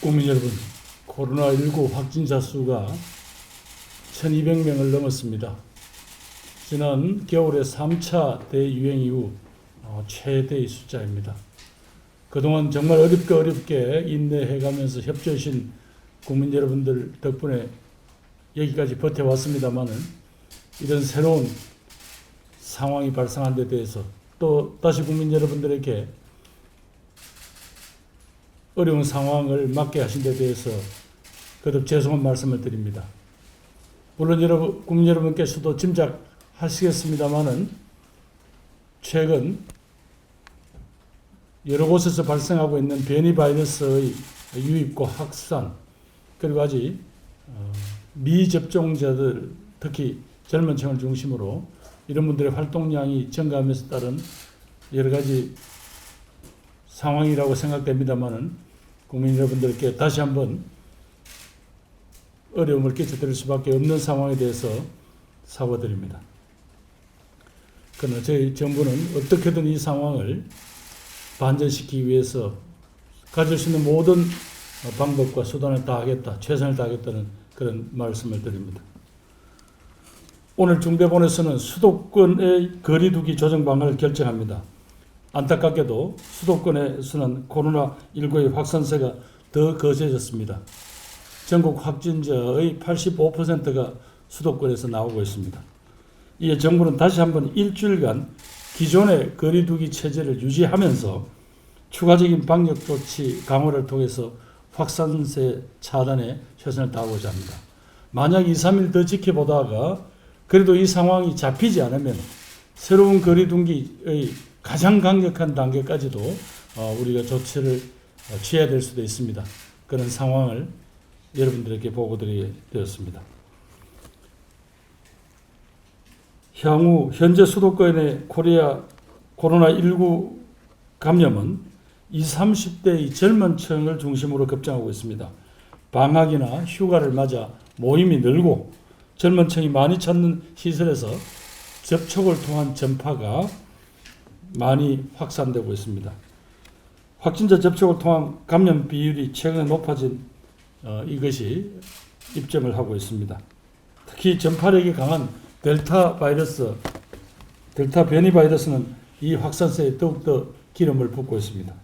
국민 여러분, 코로나19 확진자 수가 1200명을 넘었습니다. 지난 겨울에 3차 대유행 이후 최대의 숫자입니다. 그동안 정말 어렵게 인내해가면서 협조해 주신 국민 여러분들 덕분에 여기까지 버텨왔습니다마는 이런 새로운 상황이 발생한 데 대해서 또 다시 국민 여러분들에게 어려운 상황을 맞게 하신 데 대해서 거듭 죄송한 말씀을 드립니다. 물론 국민 여러분께서도 짐작하시겠습니다마는 최근 여러 곳에서 발생하고 있는 변이 바이러스의 유입과 확산, 그리고 아직 미접종자들, 특히 젊은 층을 중심으로 이런 분들의 활동량이 증가하면서 따른 여러 가지 상황이라고 생각됩니다마는 국민 여러분들께 다시 한번 어려움을 끼쳐드릴 수밖에 없는 상황에 대해서 사과드립니다. 그러나 저희 정부는 어떻게든 이 상황을 반전시키기 위해서 가질 수 있는 모든 방법과 수단을 다하겠다, 최선을 다하겠다는 그런 말씀을 드립니다. 오늘 중대본에서는 수도권의 거리두기 조정 방안을 결정합니다. 안타깝게도 수도권에서는 코로나19의 확산세가 더 거세졌습니다. 전국 확진자의 85%가 수도권에서 나오고 있습니다. 이에 정부는 다시 한번 일주일간 기존의 거리두기 체제를 유지하면서 추가적인 방역 조치 강화를 통해서 확산세 차단에 최선을 다하고자 합니다. 만약 2, 3일 더 지켜보다가 그래도 이 상황이 잡히지 않으면 새로운 거리두기의 가장 강력한 단계까지도 우리가 조치를 취해야 될 수도 있습니다. 그런 상황을 여러분들에게 보고드리게 되었습니다. 향후 현재 수도권의 코로나19 감염은 20, 30대의 젊은 층을 중심으로 급증하고 있습니다. 방학이나 휴가를 맞아 모임이 늘고 젊은 층이 많이 찾는 시설에서 접촉을 통한 전파가 많이 확산되고 있습니다. 확진자 접촉을 통한 감염 비율이 최근에 높아진 이것이 입증을 하고 있습니다. 특히 전파력이 강한 델타 변이 바이러스는 이 확산세에 더욱더 기름을 붓고 있습니다.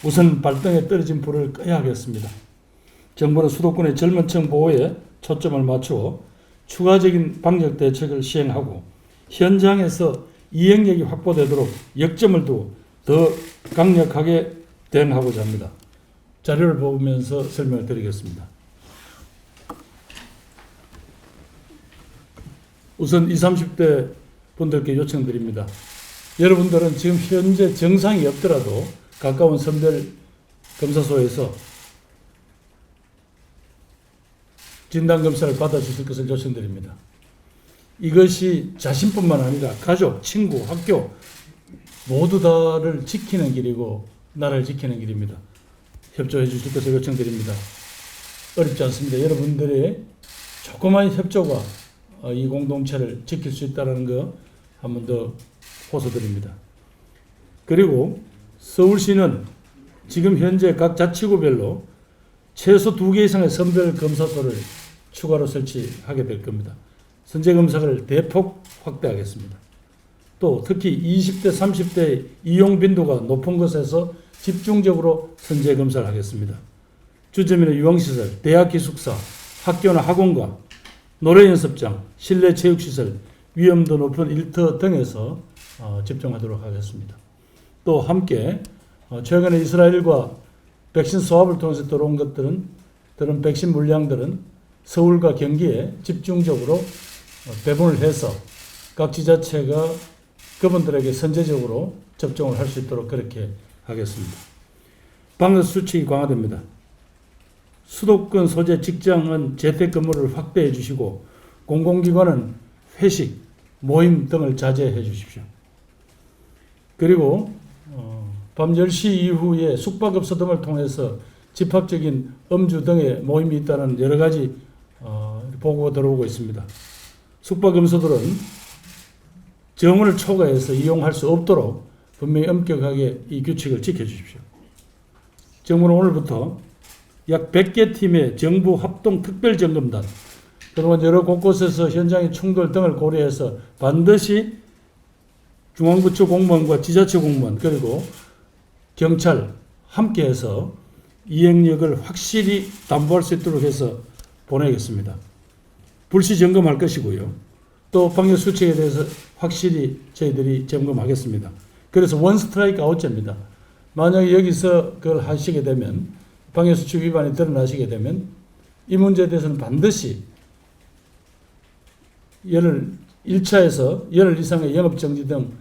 우선 발등에 떨어진 불을 꺼야 하겠습니다. 정부는 수도권의 젊은 층 보호에 초점을 맞추어 추가적인 방역 대책을 시행하고 현장에서 이행력이 확보되도록 역점을 두고 더 강력하게 대응하고자 합니다. 자료를 보면서 설명을 드리겠습니다. 우선 20, 30대 분들께 요청드립니다. 여러분들은 지금 현재 증상이 없더라도 가까운 선별 검사소에서 진단검사를 받아주실 것을 요청드립니다. 이것이 자신뿐만 아니라 가족, 친구, 학교 모두 다를 지키는 길이고 나라를 지키는 길입니다. 협조해 주실 것을 요청드립니다. 어렵지 않습니다. 여러분들의 조그마한 협조가 이 공동체를 지킬 수 있다는 거 한 번 더 호소드립니다. 그리고 서울시는 지금 현재 각 자치구별로 최소 2개 이상의 선별검사소를 추가로 설치하게 될 겁니다. 선제검사를 대폭 확대하겠습니다. 또 특히 20대, 30대 이용 빈도가 높은 곳에서 집중적으로 선제검사를 하겠습니다. 주점이나 유흥시설, 대학 기숙사, 학교나 학원과 노래연습장, 실내 체육시설, 위험도 높은 일터 등에서 집중하도록 하겠습니다. 또 함께 최근에 이스라엘과 백신 소합을 통해서 들어온 들은 백신 물량들은 서울과 경기에 집중적으로 배분을 해서 각 지자체가 그분들에게 선제적으로 접종을 할 수 있도록 그렇게 하겠습니다. 방역 수칙이 강화됩니다. 수도권 소재 직장은 재택근무를 확대해 주시고 공공기관은 회식, 모임 등을 자제해 주십시오. 그리고 밤 10시 이후에 숙박업소 등을 통해서 집합적인 음주 등의 모임이 있다는 여러 가지 보고가 들어오고 있습니다. 숙박업소들은 정원을 초과해서 이용할 수 없도록 분명히 엄격하게 이 규칙을 지켜주십시오. 정부는 오늘부터 약 100개 팀의 정부 합동 특별점검단, 그동안 여러 곳곳에서 현장의 충돌 등을 고려해서 반드시 중앙부처 공무원과 지자체 공무원 그리고 경찰 함께해서 이행력을 확실히 담보할 수 있도록 해서 보내겠습니다. 불시 점검할 것이고요. 또 방역 수칙에 대해서 확실히 저희들이 점검하겠습니다. 그래서 원 스트라이크 아웃제입니다. 만약에 여기서 그걸 하시게 되면, 방역 수칙 위반이 드러나시게 되면 이 문제에 대해서는 반드시 열흘 1차에서 열흘 이상의 영업정지 등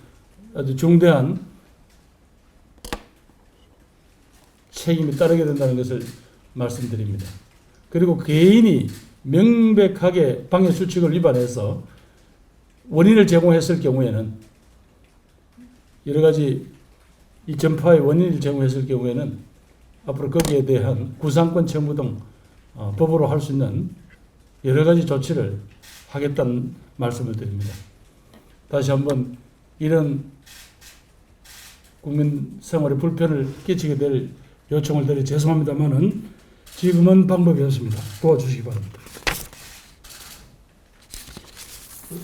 아주 중대한 책임이 따르게 된다는 것을 말씀드립니다. 그리고 개인이 명백하게 방역 수칙을 위반해서 원인을 제공했을 경우에는, 여러 가지 이 전파의 원인을 제공했을 경우에는 앞으로 거기에 대한 구상권 청구 등 법으로 할 수 있는 여러 가지 조치를 하겠다는 말씀을 드립니다. 다시 한번 이런 국민 생활에 불편을 끼치게 될 요청을 드려 죄송합니다만은 지금은 방법이 없습니다. 도와주시기 바랍니다.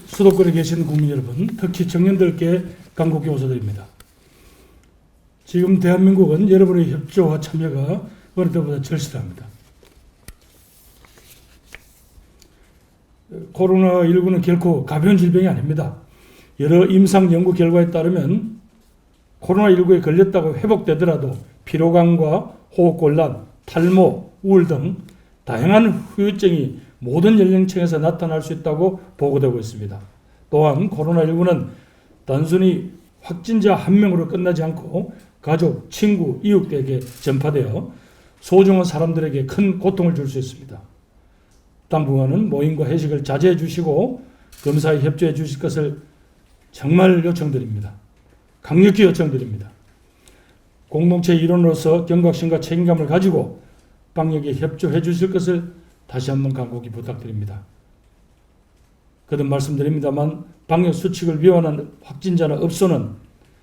수도권에 계신 국민 여러분, 특히 청년들께 간곡히 호소드립니다. 지금 대한민국은 여러분의 협조와 참여가 어느 때보다 절실합니다. 코로나19는 결코 가벼운 질병이 아닙니다. 여러 임상 연구 결과에 따르면 코로나19에 걸렸다고 회복되더라도 피로감과 호흡곤란, 탈모, 우울 등 다양한 후유증이 모든 연령층에서 나타날 수 있다고 보고되고 있습니다. 또한 코로나19는 단순히 확진자 한 명으로 끝나지 않고 가족, 친구, 이웃에게 전파되어 소중한 사람들에게 큰 고통을 줄 수 있습니다. 당분간은 모임과 회식을 자제해 주시고 검사에 협조해 주실 것을 정말 요청드립니다. 강력히 요청드립니다. 공동체 일원으로서 경각심과 책임감을 가지고 방역에 협조해 주실 것을 다시 한번 간곡히 부탁드립니다. 거듭 말씀드립니다만 방역 수칙을 위반한 확진자나 업소는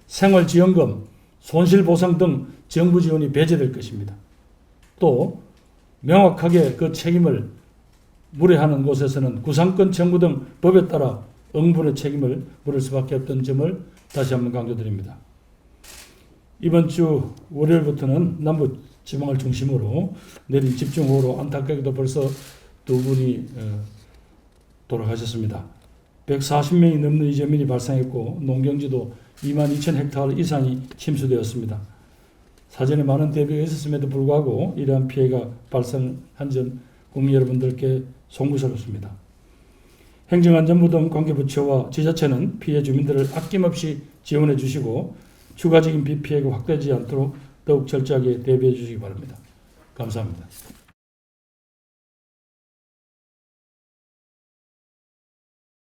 생활지원금, 손실보상 등 정부 지원이 배제될 것입니다. 또 명확하게 그 책임을 무례하는 곳에서는 구상권 청구 등 법에 따라 응분의 책임을 물을 수밖에 없던 점을 다시 한번 강조드립니다. 이번 주 월요일부터는 남부 지방을 중심으로 내린 집중호우로 안타깝게도 벌써 2분이 돌아가셨습니다. 140명이 넘는 이재민이 발생했고 농경지도 22,000헥타르 이상이 침수되었습니다. 사전에 많은 대비가 있었음에도 불구하고 이러한 피해가 발생한 점 국민 여러분들께 송구스럽습니다. 행정안전부 등 관계부처와 지자체는 피해 주민들을 아낌없이 지원해 주시고 추가적인 비 피해가 확대되지 않도록 더욱 철저하게 대비해 주시기 바랍니다. 감사합니다.